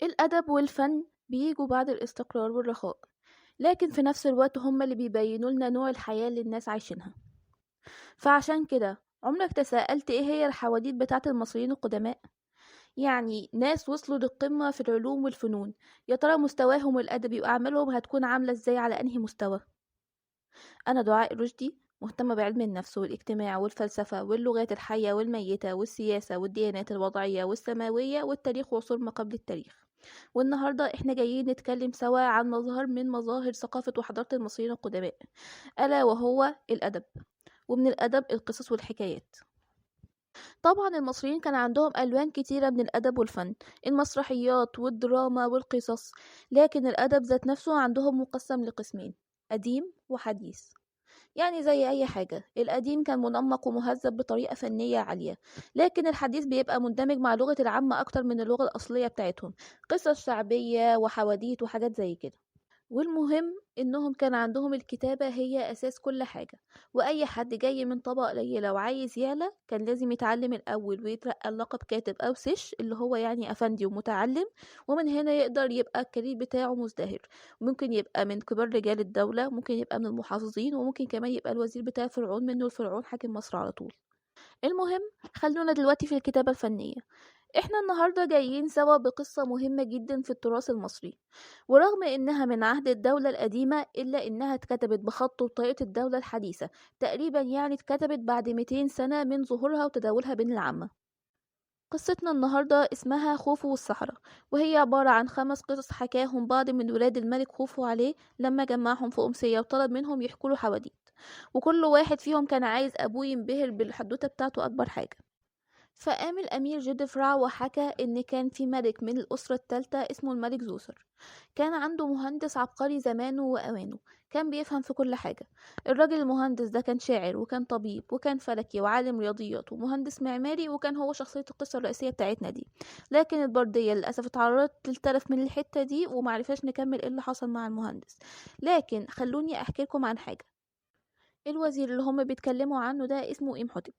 الأدب والفن بيجوا بعد الاستقرار والرخاء، لكن في نفس الوقت هما اللي بيبينوا لنا نوع الحياة اللي الناس عايشينها. فعشان كده عمرك تساءلت ايه هي الحواديت بتاعة المصريين القدماء؟ يعني ناس وصلوا للقمة في العلوم والفنون، يا ترى مستواهم الأدبي وأعمالهم هتكون عاملة ازاي على أنهي مستوى؟ أنا دعاء رشدي، مهتمة بعلم النفس والاجتماع والفلسفة واللغات الحية والميتة والسياسة والديانات الوضعية والسماوية والتاريخ وعصور ما قبل التاريخ. والنهاردة احنا جايين نتكلم سوا عن مظهر من مظاهر ثقافة وحضارة المصريين القدماء، ألا وهو الأدب. ومن الأدب القصص والحكايات. طبعا المصريين كان عندهم ألوان كتيرة من الأدب والفن، المسرحيات والدراما والقصص. لكن الأدب ذات نفسه عندهم مقسم لقسمين: قديم وحديث. يعني زي أي حاجة، القديم كان منمق ومهذب بطريقة فنية عالية، لكن الحديث بيبقى مندمج مع لغة العامة أكتر من اللغة الأصلية بتاعتهم، قصص شعبية وحواديت وحاجات زي كده. والمهم إنهم كان عندهم الكتابة هي أساس كل حاجة، وأي حد جاي من طبقة قليلة وعايز يعلى كان لازم يتعلم الأول ويترقى اللقب كاتب أو سيش، اللي هو يعني أفندي ومتعلم. ومن هنا يقدر يبقى الكارير بتاعه مزدهر، ممكن يبقى من كبار رجال الدولة، ممكن يبقى من المحافظين، وممكن كمان يبقى الوزير بتاع الفرعون، منه الفرعون حاكم مصر على طول. المهم، خلونا دلوقتي في الكتابة الفنية. احنا النهاردة جايين سوا بقصة مهمة جدا في التراث المصري، ورغم انها من عهد الدولة القديمة الا انها اتكتبت بخط وطريقة الدولة الحديثة تقريبا، يعني اتكتبت بعد 200 سنة من ظهورها وتداولها بين العامة. قصتنا النهاردة اسمها خوفو والصحراء، وهي عبارة عن 5 قصص حكاهم بعض من ولاد الملك خوفو عليه لما جمعهم في أمسية وطلب منهم يحكوا له حواديت، وكل واحد فيهم كان عايز أبوه ينبهر بالحدوتة بتاعته أكبر حاجة. فقام الأمير جدفرع وحكى إن كان في ملك من الأسرة التالتة اسمه الملك زوسر، كان عنده مهندس عبقري زمانه وأوانه، كان بيفهم في كل حاجة. الراجل المهندس ده كان شاعر وكان طبيب وكان فلكي وعالم رياضيات ومهندس معماري، وكان هو شخصية القصة الرئيسية بتاعتنا دي. لكن البردية للأسف اتعرضت للتلف من الحتة دي ومعرفاش نكمل ايه اللي حصل مع المهندس. لكن خلوني أحكي لكم عن حاجة. الوزير اللي هم بيتكلموا عنه ده اسمه إمحوتب،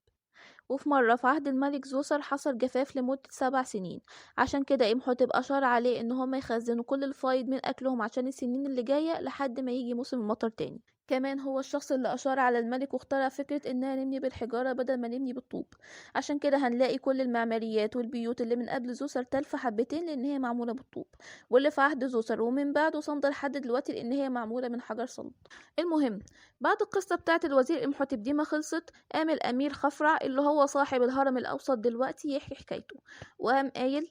وفي مرة في عهد الملك زوسر حصل جفاف لمدة 7 سنين. عشان كده إمحوتب أشار عليه إن هما يخزنوا كل الفايض من أكلهم عشان السنين اللي جاية لحد ما يجي موسم المطر تاني. كمان هو الشخص اللي أشار على الملك واخترع فكرة إننا نبني بالحجارة بدل ما نبني بالطوب. عشان كده هنلاقي كل المعماريات والبيوت اللي من قبل زوسر تالفة حبتين لأن هي معمولة بالطوب، واللي في عهد زوسر ومن بعده صامدة لحد دلوقتي لأن هي معمولة من حجر صلب. المهم، بعد القصة بتاعت الوزير إمحوتب دي ما خلصت، قام الأمير خفرع اللي هو صاحب الهرم الأوسط دلوقتي يحكي حكايته، وقام قايل: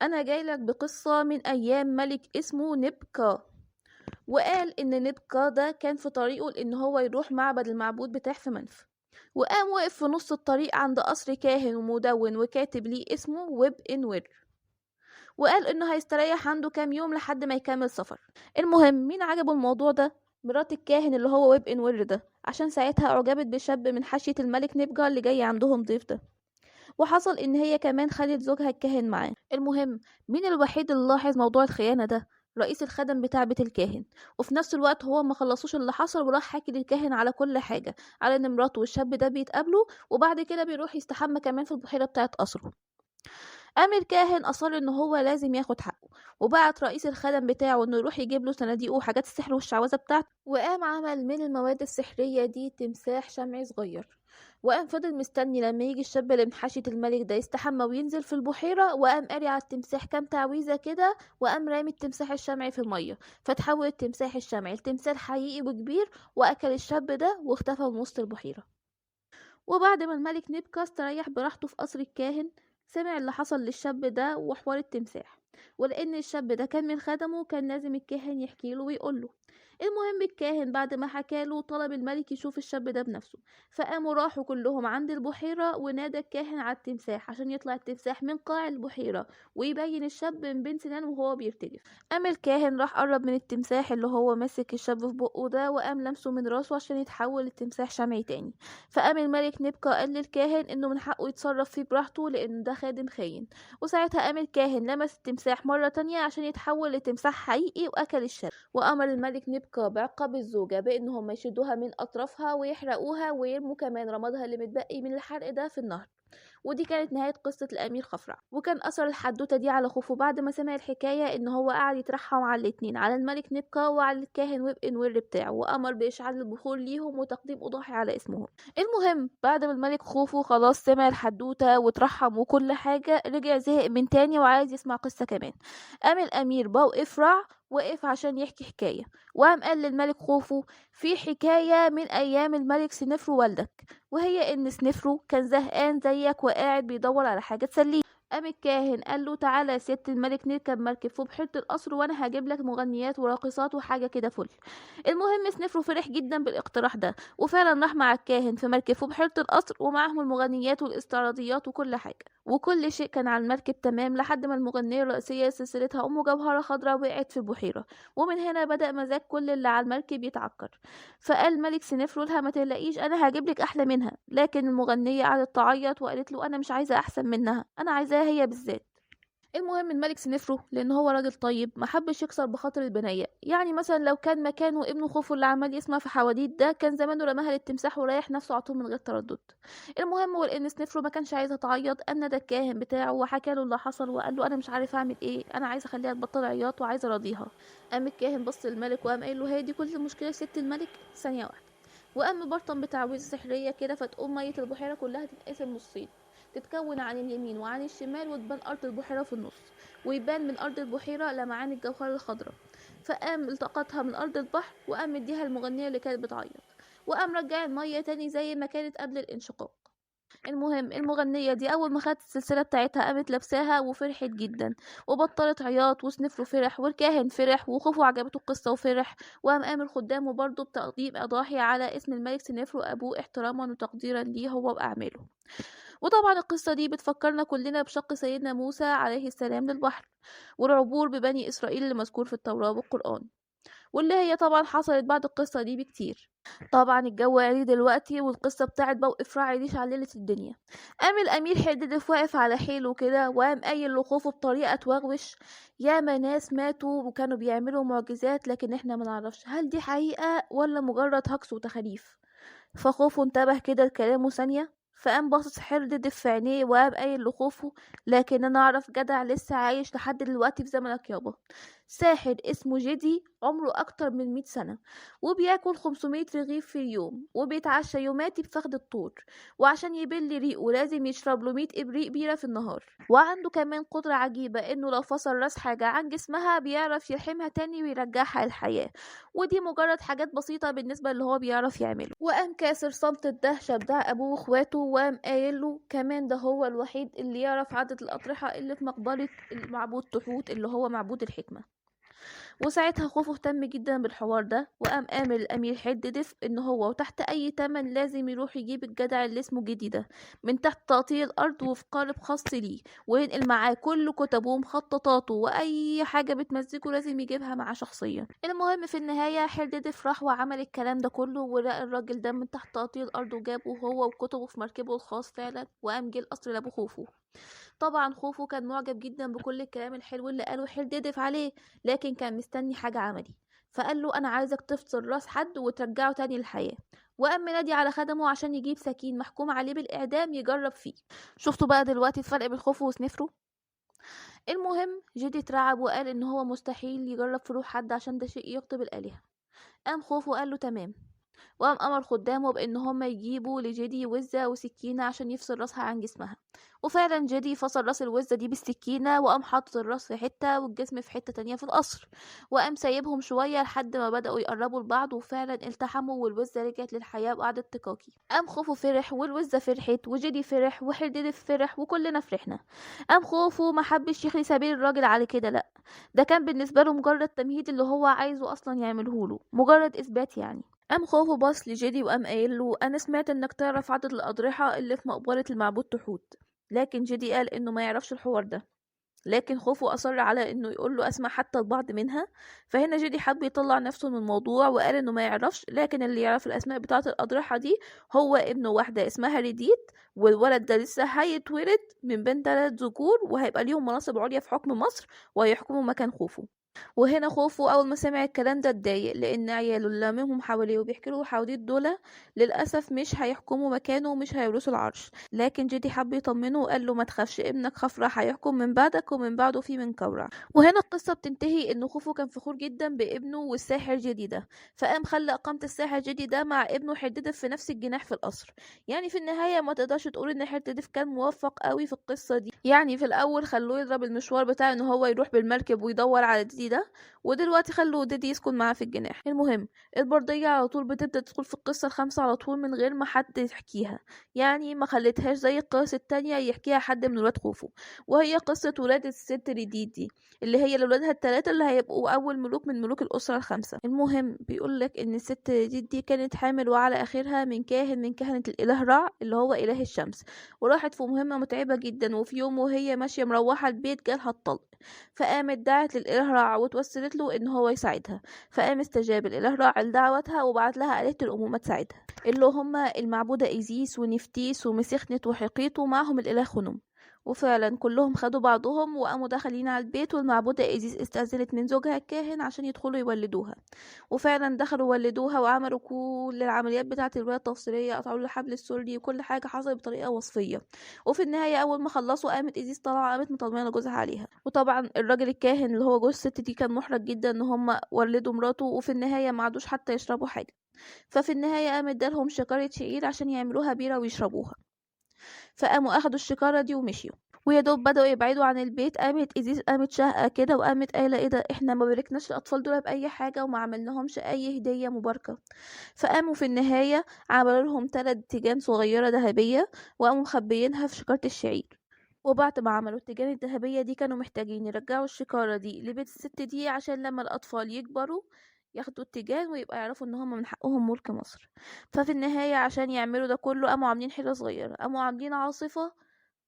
أنا جايلك بقصة من أيام ملك اسمه نبكا. وقال إن نبكا ده كان في طريقه لأن هو يروح معبد المعبود بتاع في منف، وقام وقف في نص الطريق عند قصر كاهن ومدون وكاتب ليه اسمه ويب إنور، وقال إنه هيستريح عنده كام يوم لحد ما يكمل سفر. المهم، مين عجبه الموضوع ده؟ مرات الكاهن اللي هو ويب إنور ده، عشان ساعتها أعجبت بشاب من حاشية الملك نبجا اللي جاي عندهم ضيف ده، وحصل ان هي كمان خدت زوجها الكاهن معاه. المهم، مين الوحيد اللي لاحظ موضوع الخيانة ده؟ رئيس الخدم بتاع بيت الكاهن. وفي نفس الوقت هو ما خلصوش اللي حصل وراح حكي للكاهن على كل حاجة، على ان مراته والشاب ده بيتقابلوا وبعد كده بيروح يستحمى كمان في البحيرة بتاعت قصره. قام الكاهن أصر إن هو لازم ياخد حقه، وبعت رئيس الخدم بتاعه إنه يروح يجيب له صناديقه وحاجات السحر والشعوذة بتاعته، وقام عمل من المواد السحرية دي تمساح شمعي صغير، وقام فضل مستني لما يجي الشاب اللي من حاشية الملك ده يستحمى وينزل في البحيرة، وقام قاري على التمساح كام تعويذة كده، وقام رامي التمساح الشمعي في المية، فتحول التمساح الشمعي لتمثال حقيقي وكبير، وأكل الشاب ده واختفى من وسط البحيرة. وبعد ما الملك نبكا استريح براحته في قصر الكاهن، سمع اللي حصل للشاب ده وحوار التمساح، ولأن الشاب ده كان من خدمه كان لازم الكاهن يحكيله ويقوله. المهم، الكاهن بعد ما حكاله طلب الملك يشوف الشاب ده بنفسه، فقاموا راحوا كلهم عند البحيرة، ونادى الكاهن على التمساح عشان يطلع التمساح من قاع البحيرة ويبين الشاب من بين سنانه وهو بيرتجف. قام الكاهن راح قرب من التمساح اللي هو ماسك الشاب في بقه ده، وقام لمسه من راسه عشان يتحول التمساح شمعي تاني. فقام الملك نبكا قال للكاهن انه من حقه يتصرف فيه براحته لان ده خادم خاين، وساعتها قام الكاهن لمس التمساح مرة تانية عشان يتحول لتمساح حقيقي واكل الشاب. وامر الملك نبكا بعقاب الزوجة بانهم يشدوها من اطرافها ويحرقوها ويرموا كمان رمادها اللي متبقي من الحرق ده في النهر. ودي كانت نهاية قصة الأمير خفرع. وكان أثر الحدوتة دي على خوفو بعد ما سمع الحكاية إن هو قعد يترحم على الاتنين، على الملك نبكا وعلى الكاهن وبق نور بتاعه، وأمر بإشعال البخور ليهم وتقديم أضاحي على اسمهم. المهم بعد ما الملك خوفو خلاص سمع الحدوتة وترحم وكل حاجة، رجع زهق من تاني وعايز يسمع قصة كمان. قام الأمير باو إفرع وقف عشان يحكي حكاية، وقام قال للملك خوفو في حكاية من أيام الملك سنفرو والدك، وهي إن سنفرو كان زهقان زيك وقاعد بيدور على حاجة تسليه. قام الكاهن قال له تعالى يا سيادة الملك نركب مركب في بحيرة القصر وانا هجيب لك مغنيات وراقصات وحاجة كده فل. المهم سنفرو فرح جدا بالاقتراح ده، وفعلا راح مع الكاهن في مركب في بحيرة القصر ومعهم المغنيات والاستعراضيات وكل حاجة، وكل شيء كان على المركب تمام لحد ما المغنية الرئيسية سلسلتها أم جوهرة خضراء وقعت في البحيرة، ومن هنا بدأ مزاج كل اللي على المركب يتعكر. فقال ملك سنفرو لها ما تقلقيش انا هجيب لك احلى منها، لكن المغنية قعدت تعيط وقالت له انا مش عايزة احسن منها، انا عايزاها هي بالذات. المهم الملك سنفرو لان هو راجل طيب ما حبش يكسر بخاطر البنية، يعني مثلا لو كان مكانه ابنه خوفو اللي عمال يسمع في حواديت ده كان زمانه رماها للتمساح وريح نفسه على طول من غير تردد. المهم ولان سنفرو ما كانش عايزها تعيط ان ده الكاهن بتاعه وحكى له اللي حصل وقال له انا مش عارف اعمل ايه، انا عايز اخليها تبطل عياط وعايز ارضيها. قام الكاهن بص للملك وقام قايل له هي دي كل المشكله يا ست الملك؟ ثانيه واحده. وقام مبرطم بتعويذه سحريه كده فتقوم ميه البحيره كلها تتقسم نصين، تتكون عن اليمين وعن الشمال وتبان ارض البحيره في النص، ويبان من ارض البحيره لمعان الجوهره الخضراء. فقام التقطها من ارض البحر وقام مديها المغنيه اللي كانت بتعيط، وقام رجع الميه تاني زي ما كانت قبل الانشقاق. المهم المغنية دي أول ما خدت السلسلة بتاعتها قامت لابساها وفرحت جدا وبطلت عياط، وسنفرو فرح والكاهن فرح وخوفو عجبته القصة وفرح، وقام قام خدامه برضه بتقديم أضاحي على اسم الملك سنفرو أبوه احتراما وتقديرا ليه هو وأعماله. وطبعا القصة دي بتفكرنا كلنا بشق سيدنا موسى عليه السلام للبحر، والعبور ببني إسرائيل اللي مذكور في التوراة والقرآن، واللي هي طبعا حصلت بعد القصة دي بكتير. طبعا الجو عالي دلوقتي والقصة بتاعت بقى إفراع دي شعللت الدنيا. قام الأمير حددف واقف على حيله كده وقام قايل لخوفه بطريقة توغوش ياما ناس ماتوا وكانوا بيعملوا معجزات لكن احنا منعرفش هل دي حقيقة ولا مجرد هجس وتخاريف. فخوفه انتبه كده لكلامه ثانية، فقام باصص حردد في عينيه وقام قايل لخوفه لكن انا اعرف جدع لسه عايش لحد دلوقتي في زمنك يابا، ساحر اسمه جدي عمره اكتر من 100 سنة وبياكل 500 رغيف في اليوم وبيتعشى يوماتي بفخد الطور، وعشان يبل ريقه لازم يشرب له 100 ابريق بيرة في النهار، وعنده كمان قدرة عجيبة انه لو فصل راس حاجة عن جسمها بيعرف يلحمها تاني ويرجعها للحياة، ودي مجرد حاجات بسيطة بالنسبة اللي هو بيعرف يعمله. وقام كاسر صمت الدهشة بتاع أبوه وإخواته وقام قايل له كمان ده هو الوحيد اللي يعرف عدد الأضرحة اللي في مقبرة المعبود تحوت اللي هو معبود الحكمة. وساعتها خوفو اهتم جدا بالحوار ده وقام امر الامير حددف ان هو وتحت اي تمن لازم يروح يجيب الجدع اللي اسمه جدي ده من تحت تقطيع الارض وفي قالب خاص ليه، وينقل معاه كل كتبه ومخططاته واي حاجه بتمزجه لازم يجيبها معاه شخصيا. المهم في النهايه حددف راح وعمل الكلام ده كله ولقى الراجل ده من تحت تقطيع الارض وجابه هو وكتبه في مركبه الخاص فعلا، وقام جه القصر لابو خوفو. طبعا خوفو كان معجب جدا بكل الكلام الحلو اللي قاله حرددف عليه، لكن كان مستني حاجة عملي، فقال له انا عايزك تفصل راس حد وترجعه تاني للحياة، وقام منادي على خدمه عشان يجيب سكين محكوم عليه بالاعدام يجرب فيه. شفتوا بقى دلوقتي الفرق بين خوفو وسنفرو؟ المهم جدي اترعب وقال ان هو مستحيل يجرب في روح حد عشان ده شيء يغضب الالهة. قام خوفو قال له تمام، وقام امر خدامه بان هم يجيبوا لجدي وزة وسكينة عشان يفصل راسها عن جسمها، وفعلا جدي فصل راس الوزة دي بالسكينة وقام حاطط الراس في حتة والجسم في حتة تانية في القصر، وقام سايبهم شوية لحد ما بدأوا يقربوا لبعض وفعلا التحموا والوزة رجعت للحياة وقعدت تكاكي. قام خوفو فرح والوزة فرحت وجدي فرح وحرددف فرح وكلنا فرحنا. قام خوفو ما حبش يخلي سبيل الراجل على كده، لا ده كان بالنسبة له مجرد تمهيد اللي هو عايزه اصلا يعمله له، مجرد اثبات يعني. قام خوفو باص لجدي وقام قايل له انا سمعت انك تعرف عدد الاضرحه اللي في مقبره المعبود تحوت، لكن جدي قال انه ما يعرفش الحوار ده، لكن خوفو اصر على انه يقول له اسماء حتى البعض منها. فهنا جدي حب يطلع نفسه من الموضوع وقال انه ما يعرفش، لكن اللي يعرف الاسماء بتاعه الاضرحه دي هو ابنه واحده اسمها ريديت، والولد ده لسه هيتولد من بين 3 ذكور وهيبقى ليهم مناصب عليا في حكم مصر وهيحكموا مكان خوفو. وهنا خوفو أول ما سمع الكلام ده اتضايق، لأن عياله اللي لاممهم حواليه وبيحكي له حواديت دول للأسف مش هيحكموا مكانه ومش هيورثوا العرش. لكن جدي حب يطمنه وقال له ما تخافش، ابنك خفرع هيحكم من بعدك ومن بعده في من كورع. وهنا القصة بتنتهي إن خوفو كان فخور جدا بابنه والساحر جدي ده، فقام خلى إقامة الساحر جدي ده مع ابنه حددف في نفس الجناح في القصر. يعني في النهاية ما تقدرش تقول إن حددف كان موفق قوي في القصة دي. يعني في الأول خلوه يضرب المشوار بتاع إن هو يروح بالمركب ويدور على ديدي ده، ودلوقتي خلوا ديدي يسكن معاه في الجناح. المهم البردية على طول بتبدأ تدخل في القصة الخامسة على طول من غير ما حد يحكيها. يعني ما خلتهاش زي القصص التانية يحكيها حد من ولاد خوفو، وهي قصة ولادة الست ريديدي اللي هي لولادها التلاتة اللي هيبقوا أول ملوك من ملوك الأسرة الخمسة. المهم بيقولك إن الست ريديدي كانت حامل وعلى آخرها من كاهن من كهنة الإله رع اللي هو إله الشمس، وراحت في مهمة متعبة جدا، وفي يوم وهي ماشية مروحة البيت جالها الطلق. فقامت دعت للإله رع وتوسلت له إن هو يساعدها، فقام استجاب الإله رع لدعوتها وبعت لها آلهة الأمومة تساعدها، اللي هما المعبودة إيزيس ونفتيس ومسيخنت وحقيت ومعهم الإله خنم. وفعلا كلهم خدوا بعضهم وقاموا داخلين على البيت، والمعبودة إيزيس استأذنت من زوجها الكاهن عشان يدخلوا يولدوها. وفعلا دخلوا ولدوها وعملوا كل العمليات بتاعة الولادة التفصيلية، قطعوا له الحبل السري وكل حاجة حصلت بطريقة وصفية. وفي النهاية أول ما خلصوا قامت إيزيس طالعة قامت مطمنة جوزها عليها. وطبعا الراجل الكاهن اللي هو جوز الست دي كان محرج جدا إن هما ولدوا مراته، وفي النهاية ما عادوش حتى يشربوا حاجة. ففي النهاية قام ادالهم شكارة شعير عشان يعملوها بيرة ويشربوها. فقاموا اخدوا الشكارة دي ومشيوا. ويا دوب بدأوا يبعدوا عن البيت قامت إيزيس قامت شاهقة كده وقامت قايلة ايه ده، احنا ما باركناش الأطفال دول بأي حاجة وما عملناهمش أي هدية مباركة. فقاموا في النهاية عملوا لهم 3 تيجان صغيرة ذهبية وقاموا مخبيينها في شكارة الشعير. وبعد ما عملوا التيجان الذهبية دي كانوا محتاجين يرجعوا الشكارة دي لبيت الست دي عشان لما الأطفال يكبروا ياخدوا التيجان ويبقى يعرفوا ان هم من حقهم ملك مصر. ففي النهاية عشان يعملوا ده كله قاموا عاملين حيلة صغيرة، قاموا عاملين عاصفة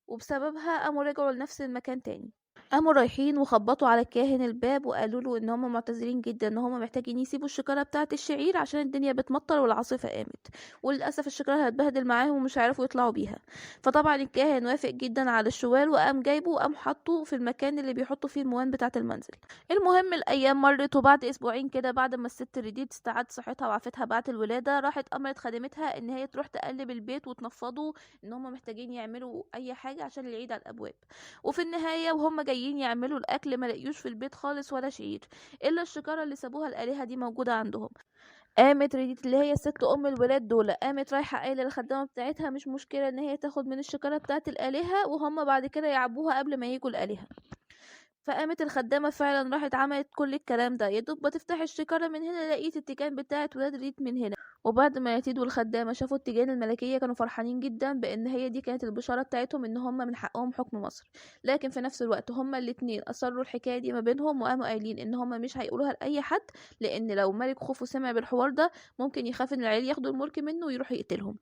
وبسببها قاموا رجعوا لنفس المكان تاني. قاموا رايحين وخبطوا على الكاهن الباب وقالوا له ان هم معتذرين جدا ان هم محتاجين يسيبوا الشكاره بتاعه الشعير عشان الدنيا بتمطر والعاصفه قامت، وللاسف الشكاره هتبهدل معاهم ومش هيعرفوا يطلعوا بيها. فطبعا الكاهن وافق جدا على الشوال وقام جايبه وقام حاطه في المكان اللي بيحطوا فيه الموان بتاعه المنزل. المهم الايام مرت، وبعد اسبوعين كده بعد ما الست ريديد استعاد صحتها وعافتها بعد الولاده راحت امرت خادمتها ان هي تروح تقلب البيت وتنفضه ان هم محتاجين يعملوا اي حاجه عشان العيد على الابواب. وفي النهاية وهم جايين يعملوا الأكل ما لقيوش في البيت خالص ولا شعير، إلا الشكارة اللي سابوها الآلهة دي موجودة عندهم. قامت ريديت اللي هي ست أم الولاد دول قامت رايحة قايلة للخدامة بتاعتها مش مشكلة إن هي تاخد من الشكارة بتاعت الآلهة وهم بعد كده يعبوها قبل ما يجوا الآلهة. فقامت الخدامة فعلا راحت عملت كل الكلام ده، يدوب بتفتح الشكارة من هنا لقيت التيجان بتاعت ولاد ريت من هنا. وبعد ما يتيد والخدامة شافوا التيجان الملكية كانوا فرحانين جدا بان هي دي كانت البشارة بتاعتهم ان هم من حقهم حكم مصر. لكن في نفس الوقت هما الاتنين اصروا الحكاية دي ما بينهم وقاموا قايلين ان هم مش هيقولوها لأي حد، لان لو ملك خوفو سمع بالحوار ده ممكن يخاف ان العيال ياخدوا الملك منه ويروح يقتلهم.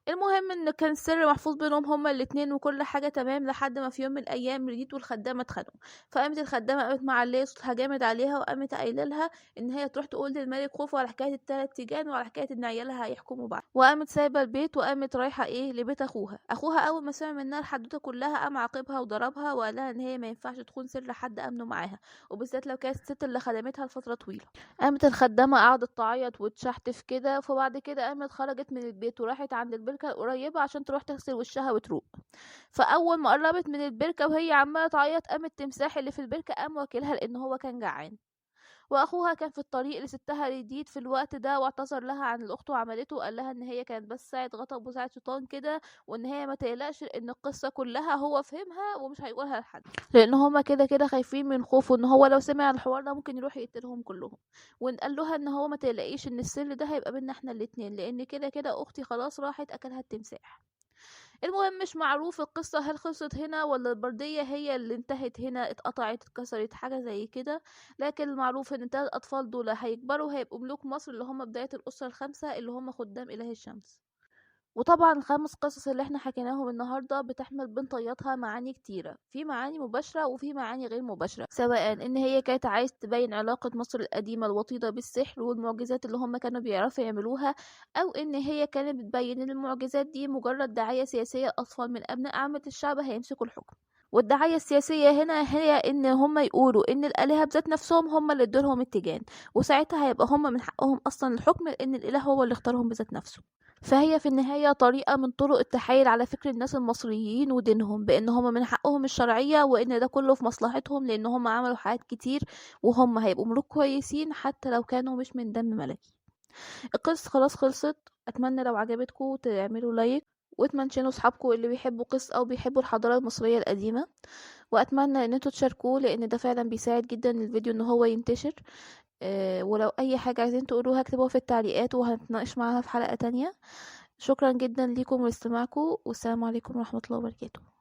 المهم ان كان السر محفوظ بينهم هما الاتنين وكل حاجة تمام لحد ما في يوم من الايام ريديت والخدامة اتخانقوا. فقامت الخدامة قامت معلية صوتها جامد عليها وقامت قايله لها ان هي تروح تقول للملك خوفو على حكاية ال3 تيجان وعلى حكاية ان عيالها هيحكموا بعض. وقامت سايبة البيت وقامت رايحة لبيت اخوها اول ما سمع منها الحدوتة كلها قام عاقبها وضربها وقال لها ان هي ما ينفعش تخون سر حد امنه معاها، وبالذات لو كانت الست اللي خدمتها لفترة طويلة. قامت الخدامة قعدت تعيط وتشحتف كده، فبعد كده قامت خرجت من البيت وراحت عند البركة القريبة عشان تروح تغسل وشها وتروق. فأول ما قربت من البركة وهي عمالة تعيط قام التمساح اللي في البركة قام واكلها لأن هو كان جعان. واخوها كان في الطريق لستها ريديت في الوقت ده واعتذر لها عن الاخت وعملته، وقال لها ان هي كانت بس ساعة غضب وساعة شيطان كده، وان هي ما تقلقش ان القصة كلها هو فهمها ومش هيقولها لحد، لان هما كده كده خايفين من خوفه ان هو لو سمع الحوار ده ممكن يروح يقتلهم كلهم. وان قال لها ان هو ما تقلقيش ان السر ده هيبقى بينا احنا الاتنين، لان كده كده اختي خلاص راحت اكلها التمساح. المهم مش معروف القصة هل خلصت هنا ولا البردية هي اللي انتهت هنا، اتقطعت اتكسرت حاجة زي كده. لكن المعروف ان ال3 اطفال دول هيكبروا هيبقوا ملوك مصر اللي هم بداية الاسرة الخمسة اللي هم خدام اله الشمس. وطبعا ال5 قصص اللي احنا حكيناهم النهاردة بتحمل بين طياتها معاني كتيرة، في معاني مباشرة وفي معاني غير مباشرة، سواء ان هي كانت عايز تبين علاقة مصر القديمة الوطيدة بالسحر والمعجزات اللي هم كانوا بيعرفوا يعملوها، او ان هي كانت بتبين ان المعجزات دي مجرد دعاية سياسية اطفال من ابناء عامة الشعب هيمسكوا الحكم. والدعاية السياسية هنا هي ان هم يقولوا ان الآلهة بذات نفسهم هم اللي ادولهم التيجان، وساعتها هيبقى هم من حقهم اصلا الحكم لان الاله هو اللي اختارهم بذات نفسه. فهي في النهاية طريقة من طرق التحايل على فكر الناس المصريين ودينهم بان هم من حقهم الشرعية وان ده كله في مصلحتهم لان هم عملوا حاجات كتير وهم هيبقوا ملوك كويسين حتى لو كانوا مش من دم ملكي. القصة خلاص خلصت. اتمنى لو عجبتكم تعملوا لايك وتمنشنوا صحابكم اللي بيحبوا قصة او بيحبوا الحضارة المصرية القديمة، واتمنى ان انتوا تشاركوه لان ده فعلا بيساعد جدا الفيديو ان هو ينتشر. ولو اي حاجة عايزين تقولوها اكتبوها في التعليقات وهنتناقش معاها في حلقة تانية. شكرا جدا ليكم واستماعكم، والسلام عليكم ورحمة الله وبركاته.